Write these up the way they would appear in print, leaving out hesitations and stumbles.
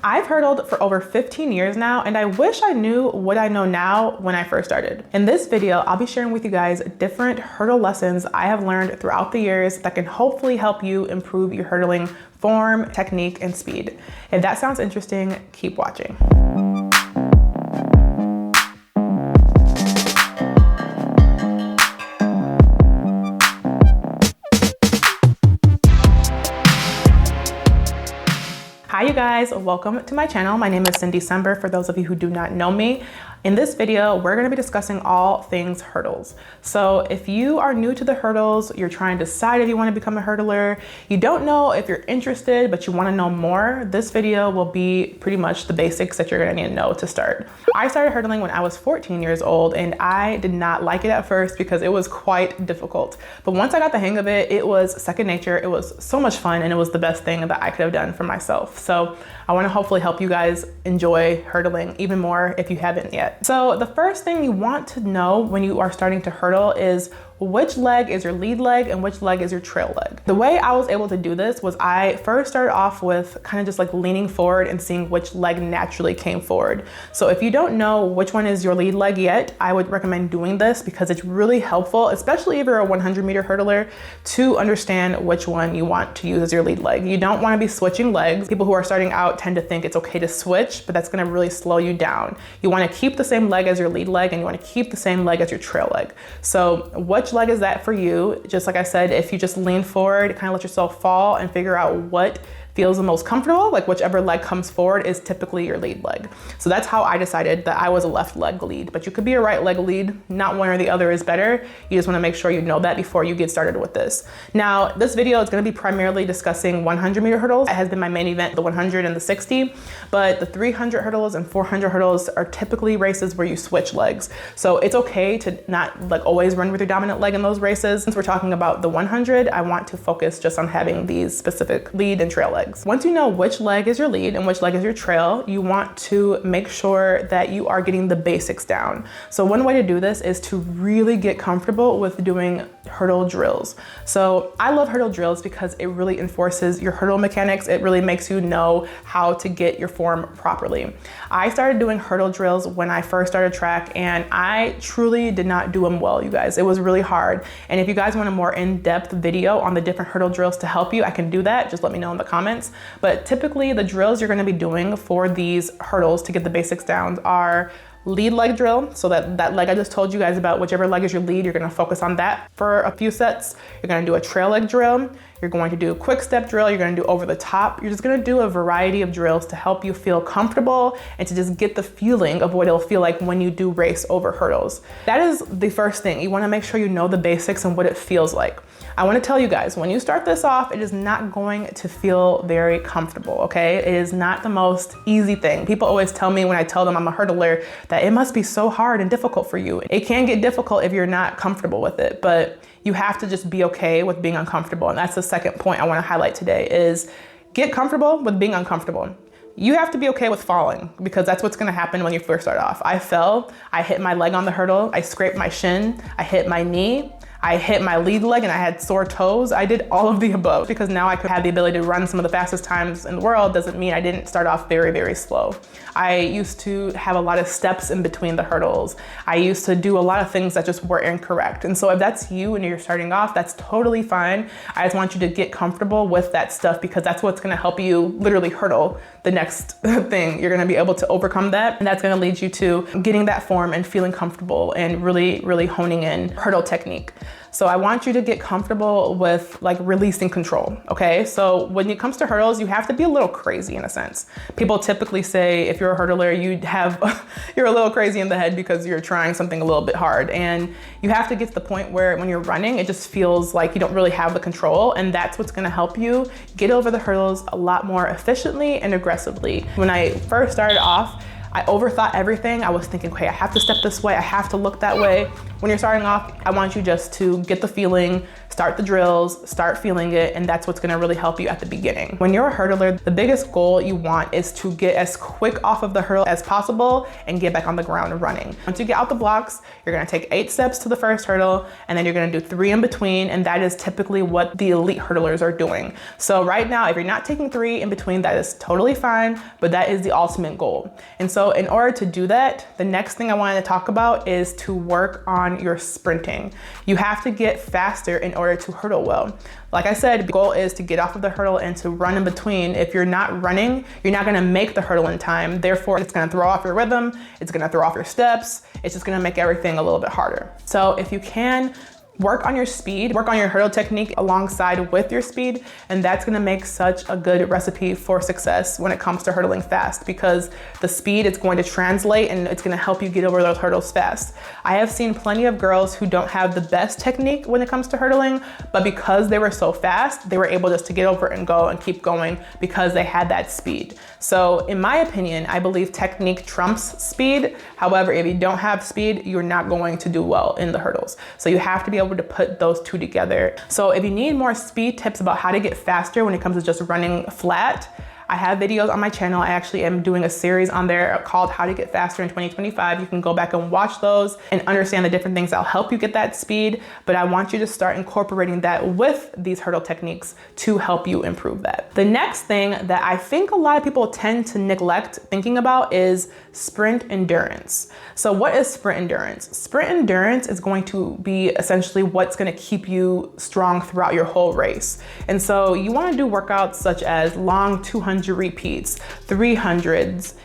I've hurdled for over 15 years now, and I wish I knew what I know now when I first started. In this video, I'll be sharing with you guys different hurdle lessons I have learned throughout the years that can hopefully help you improve your hurdling form, technique, and speed. If that sounds interesting, keep watching. Hi you guys, welcome to my channel. My name is Cindy Sember, for those of you who do not know me. In this video, we're gonna be discussing all things hurdles. So if you are new to the hurdles, you're trying to decide if you wanna become a hurdler, you don't know if you're interested, but you wanna know more, this video will be pretty much the basics that you're gonna need to know to start. I started hurdling when I was 14 years old, and I did not like it at first because it was quite difficult. But once I got the hang of it, it was second nature. It was so much fun, and it was the best thing that I could have done for myself. So I wanna hopefully help you guys enjoy hurdling even more if you haven't yet. So the first thing you want to know when you are starting to hurdle is which leg is your lead leg and which leg is your trail leg. The way I was able to do this was I first started off with kind of just like leaning forward and seeing which leg naturally came forward. So if you don't know which one is your lead leg yet, I would recommend doing this because it's really helpful, especially if you're a 100-meter hurdler, to understand which one you want to use as your lead leg. You don't want to be switching legs. People who are starting out tend to think it's okay to switch, but that's going to really slow you down. You want to keep the same leg as your lead leg, and you want to keep the same leg as your trail leg. So which leg is that for you? Just like I said, if you just lean forward, kind of let yourself fall and figure out what feels the most comfortable, like whichever leg comes forward is typically your lead leg. So that's how I decided that I was a left leg lead, but you could be a right leg lead. Not one or the other is better. You just wanna make sure you know that before you get started with this. Now, this video is gonna be primarily discussing 100-meter hurdles. It has been my main event, the 100 and the 60, but the 300 hurdles and 400 hurdles are typically races where you switch legs. So it's okay to not like always run with your dominant leg in those races. Since we're talking about the 100, I want to focus just on having these specific lead and trail legs. Once you know which leg is your lead and which leg is your trail, you want to make sure that you are getting the basics down. So one way to do this is to really get comfortable with doing hurdle drills. So I love hurdle drills because it really enforces your hurdle mechanics. It really makes you know how to get your form properly. I started doing hurdle drills when I first started track, and I truly did not do them well, you guys. It was really hard. And if you guys want a more in-depth video on the different hurdle drills to help you, I can do that. Just let me know in the comments. But typically the drills you're gonna be doing for these hurdles to get the basics down are lead leg drill. So that leg I just told you guys about, whichever leg is your lead, you're gonna focus on that for a few sets. You're gonna do a trail leg drill. You're going to do a quick step drill. You're gonna do over the top. You're just gonna do a variety of drills to help you feel comfortable and to just get the feeling of what it'll feel like when you do race over hurdles. That is the first thing. You wanna make sure you know the basics and what it feels like. I wanna tell you guys, when you start this off, it is not going to feel very comfortable, okay? It is not the most easy thing. People always tell me when I tell them I'm a hurdler that it must be so hard and difficult for you. It can get difficult if you're not comfortable with it, but you have to just be okay with being uncomfortable. And that's the second point I wanna highlight today is get comfortable with being uncomfortable. You have to be okay with falling because that's what's gonna happen when you first start off. I fell, I hit my leg on the hurdle, I scraped my shin, I hit my knee, I hit my lead leg, and I had sore toes. I did all of the above because now I could have the ability to run some of the fastest times in the world doesn't mean I didn't start off very, very slow. I used to have a lot of steps in between the hurdles. I used to do a lot of things that just were incorrect. And so if that's you and you're starting off, that's totally fine. I just want you to get comfortable with that stuff because that's what's gonna help you literally hurdle the next thing. You're gonna be able to overcome that, and that's gonna lead you to getting that form and feeling comfortable and really, really honing in hurdle technique. So I want you to get comfortable with like releasing control, okay? So when it comes to hurdles, you have to be a little crazy in a sense. People typically say if you're a hurdler, you're a little crazy in the head because you're trying something a little bit hard. And you have to get to the point where when you're running, it just feels like you don't really have the control, and that's what's gonna help you get over the hurdles a lot more efficiently and aggressively. When I first started off, I overthought everything. I was thinking, okay, I have to step this way, I have to look that way. when you're starting off, I want you just to get the feeling, start the drills, start feeling it, and that's what's gonna really help you at the beginning. When you're a hurdler, the biggest goal you want is to get as quick off of the hurdle as possible and get back on the ground running. Once you get out the blocks, you're gonna take 8 steps to the first hurdle, and then you're gonna do 3 in between, and that is typically what the elite hurdlers are doing. So right now, if you're not taking 3 in between, that is totally fine, but that is the ultimate goal. And so in order to do that, the next thing I wanted to talk about is to work on your sprinting. You have to get faster in order to hurdle well. Like I said, the goal is to get off of the hurdle and to run in between. If you're not running, you're not gonna make the hurdle in time. Therefore, it's gonna throw off your rhythm, it's gonna throw off your steps, it's just gonna make everything a little bit harder. So if you can, work on your speed, work on your hurdle technique alongside with your speed, and that's gonna make such a good recipe for success when it comes to hurdling fast, because the speed is going to translate and it's gonna help you get over those hurdles fast. I have seen plenty of girls who don't have the best technique when it comes to hurdling, but because they were so fast, they were able just to get over and go and keep going because they had that speed. So in my opinion, I believe technique trumps speed. However, if you don't have speed, you're not going to do well in the hurdles. So you have to be able to put those two together. So if you need more speed tips about how to get faster when it comes to just running flat, I have videos on my channel. I actually am doing a series on there called How to Get Faster in 2025. You can go back and watch those and understand the different things that'll help you get that speed. But I want you to start incorporating that with these hurdle techniques to help you improve that. The next thing that I think a lot of people tend to neglect thinking about is sprint endurance. So what is sprint endurance? Sprint endurance is going to be essentially what's going to keep you strong throughout your whole race. And so you want to do workouts such as long 200 repeats, 300s,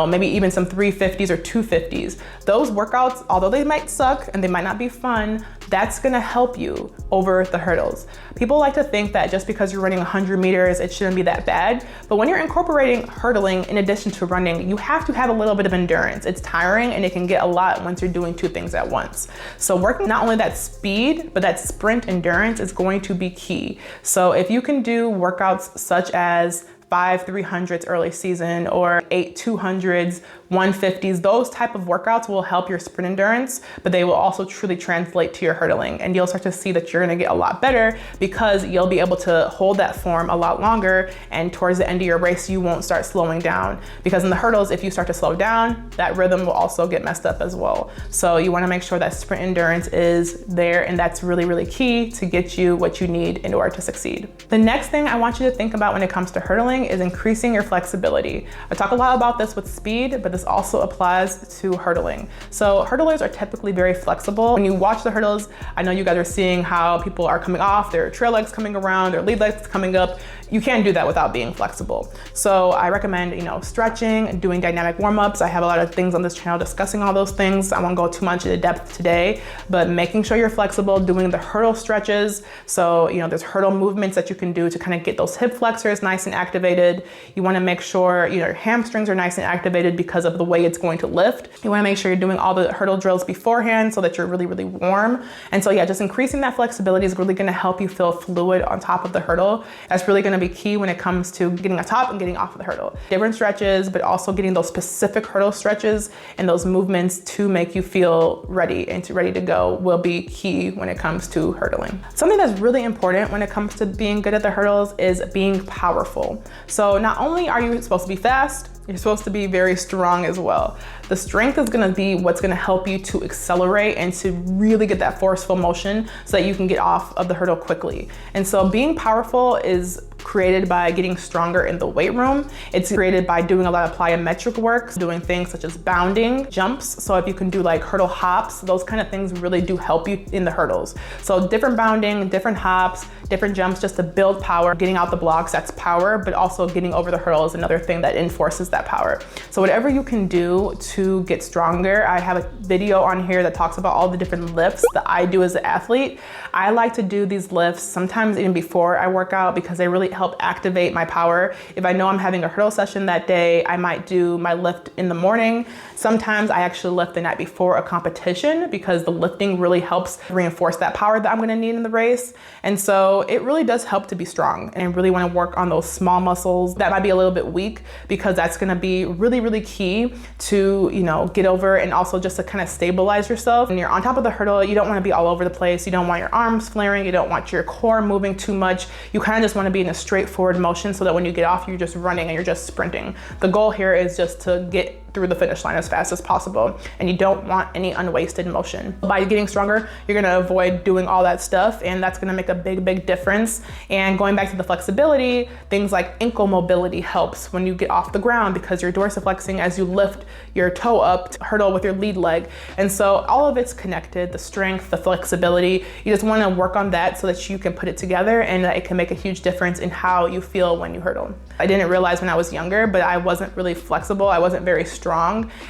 maybe even some 350s or 250s. Those workouts, although they might suck and they might not be fun, that's gonna help you over the hurdles. People like to think that just because you're running 100 meters, it shouldn't be that bad. But when you're incorporating hurdling in addition to running, you have to have a little bit of endurance. It's tiring and it can get a lot once you're doing 2 things at once. So working not only that speed, but that sprint endurance is going to be key. So if you can do workouts such as 5 300s early season or 8 200s, 150s, those type of workouts will help your sprint endurance, but they will also truly translate to your hurdling. And you'll start to see that you're gonna get a lot better because you'll be able to hold that form a lot longer, and towards the end of your race, you won't start slowing down. Because in the hurdles, if you start to slow down, that rhythm will also get messed up as well. So you wanna make sure that sprint endurance is there, and that's really, really key to get you what you need in order to succeed. The next thing I want you to think about when it comes to hurdling is increasing your flexibility. I talk a lot about this with speed, but this also applies to hurdling. So hurdlers are typically very flexible. When you watch the hurdles, I know you guys are seeing how people are coming off, their trail legs coming around, their lead legs coming up. You can't do that without being flexible. So I recommend, stretching and doing dynamic warm-ups. I have a lot of things on this channel discussing all those things. I won't go too much into depth today, but making sure you're flexible, doing the hurdle stretches. So, there's hurdle movements that you can do to kind of get those hip flexors nice and activated. You want to make sure your hamstrings are nice and activated because of the way it's going to lift. You want to make sure you're doing all the hurdle drills beforehand so that you're really, really warm. And so yeah, just increasing that flexibility is really going to help you feel fluid on top of the hurdle. That's really going to be key when it comes to getting on top and getting off of the hurdle. Different stretches, but also getting those specific hurdle stretches and those movements to make you feel ready and ready to go will be key when it comes to hurdling. Something that's really important when it comes to being good at the hurdles is being powerful. So not only are you supposed to be fast, you're supposed to be very strong as well. The strength is gonna be what's gonna help you to accelerate and to really get that forceful motion so that you can get off of the hurdle quickly. And so being powerful is created by getting stronger in the weight room. It's created by doing a lot of plyometric work, doing things such as bounding, jumps. So if you can do like hurdle hops, those kind of things really do help you in the hurdles. So different bounding, different hops, different jumps just to build power. Getting out the blocks, that's power, but also getting over the hurdle is another thing that enforces that power. So whatever you can do to get stronger, I have a video on here that talks about all the different lifts that I do as an athlete. I like to do these lifts sometimes even before I work out because they really help activate my power. If I know I'm having a hurdle session that day, I might do my lift in the morning. Sometimes I actually lift the night before a competition because the lifting really helps reinforce that power that I'm gonna need in the race. And so it really does help to be strong, and I really wanna work on those small muscles that might be a little bit weak, because that's gonna be really, really key to, get over, and also just to kind of stabilize yourself. When you're on top of the hurdle, you don't wanna be all over the place. You don't want your arms flaring. You don't want your core moving too much. You kind of just wanna be in a straightforward motion so that when you get off, you're just running and you're just sprinting. The goal here is just to get through the finish line as fast as possible, and you don't want any unwasted motion. By getting stronger, you're gonna avoid doing all that stuff, and that's gonna make a big, big difference. And going back to the flexibility, things like ankle mobility helps when you get off the ground, because you're dorsiflexing as you lift your toe up to hurdle with your lead leg. And so all of it's connected, the strength, the flexibility. You just wanna work on that so that you can put it together, and that it can make a huge difference in how you feel when you hurdle. I didn't realize when I was younger, but I wasn't really flexible. I wasn't very strong.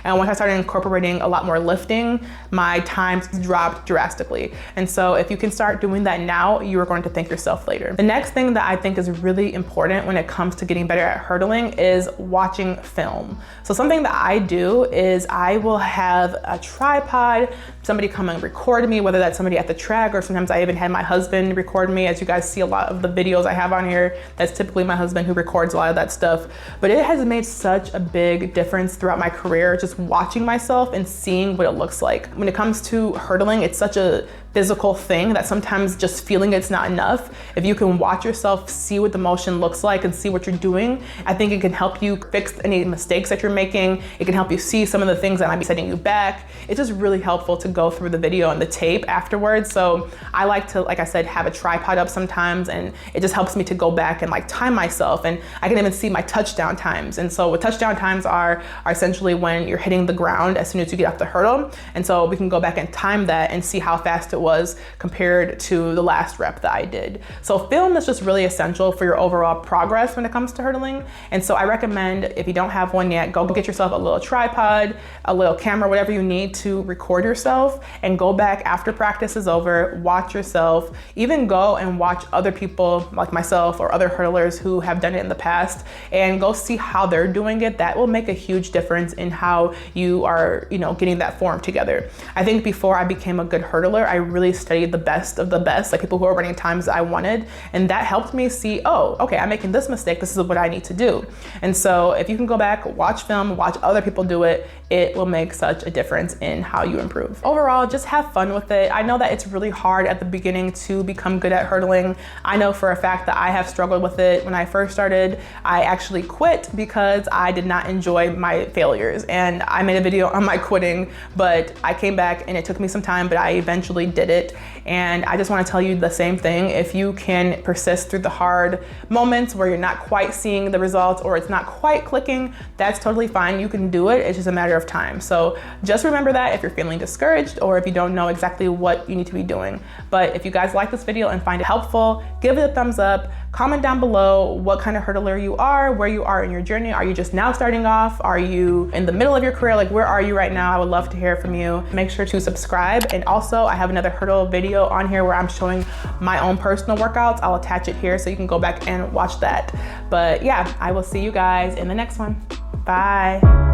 And once I started incorporating a lot more lifting, my times dropped drastically. And so if you can start doing that now, you are going to thank yourself later. The next thing that I think is really important when it comes to getting better at hurdling is watching film. So something that I do is I will have a tripod, somebody come and record me, whether that's somebody at the track, or sometimes I even had my husband record me. As you guys see a lot of the videos I have on here, that's typically my husband who records a lot of that stuff. But it has made such a big difference throughout my career, just watching myself and seeing what it looks like. When it comes to hurdling, it's such a physical thing that sometimes just feeling it's not enough. If you can watch yourself, see what the motion looks like and see what you're doing, I think it can help you fix any mistakes that you're making. It can help you see some of the things that might be setting you back. It's just really helpful to go through the video and the tape afterwards. So I like to, like I said, have a tripod up sometimes, and it just helps me to go back and time myself, and I can even see my touchdown times. And so what touchdown times are essentially when you're hitting the ground as soon as you get off the hurdle. And so we can go back and time that and see how fast it was compared to the last rep that I did. So film is just really essential for your overall progress when it comes to hurdling. And so I recommend, if you don't have one yet, go get yourself a little tripod, a little camera, whatever you need to record yourself, and go back after practice is over, watch yourself, even go and watch other people like myself or other hurdlers who have done it in the past, and go see how they're doing it. That will make a huge difference in how you are, getting that form together. I think before I became a good hurdler, I really studied the best of the best, like people who are running times that I wanted. And that helped me see, oh, okay, I'm making this mistake. This is what I need to do. And so if you can go back, watch film, watch other people do it, it will make such a difference in how you improve. Overall, just have fun with it. I know that it's really hard at the beginning to become good at hurdling. I know for a fact that I have struggled with it. When I first started, I actually quit because I did not enjoy my failures. And I made a video on my quitting, but I came back and it took me some time, but I eventually did it. And I just want to tell you the same thing. If you can persist through the hard moments where you're not quite seeing the results or it's not quite clicking, that's totally fine. You can do it. It's just a matter of time. So just remember that if you're feeling discouraged or if you don't know exactly what you need to be doing. But if you guys like this video and find it helpful, give it a thumbs up. Comment down below what kind of hurdler you are, where you are in your journey. Are you just now starting off? Are you in the middle of your career? Where are you right now? I would love to hear from you. Make sure to subscribe. And also I have another hurdle video on here where I'm showing my own personal workouts. I'll attach it here so you can go back and watch that. But yeah, I will see you guys in the next one. Bye.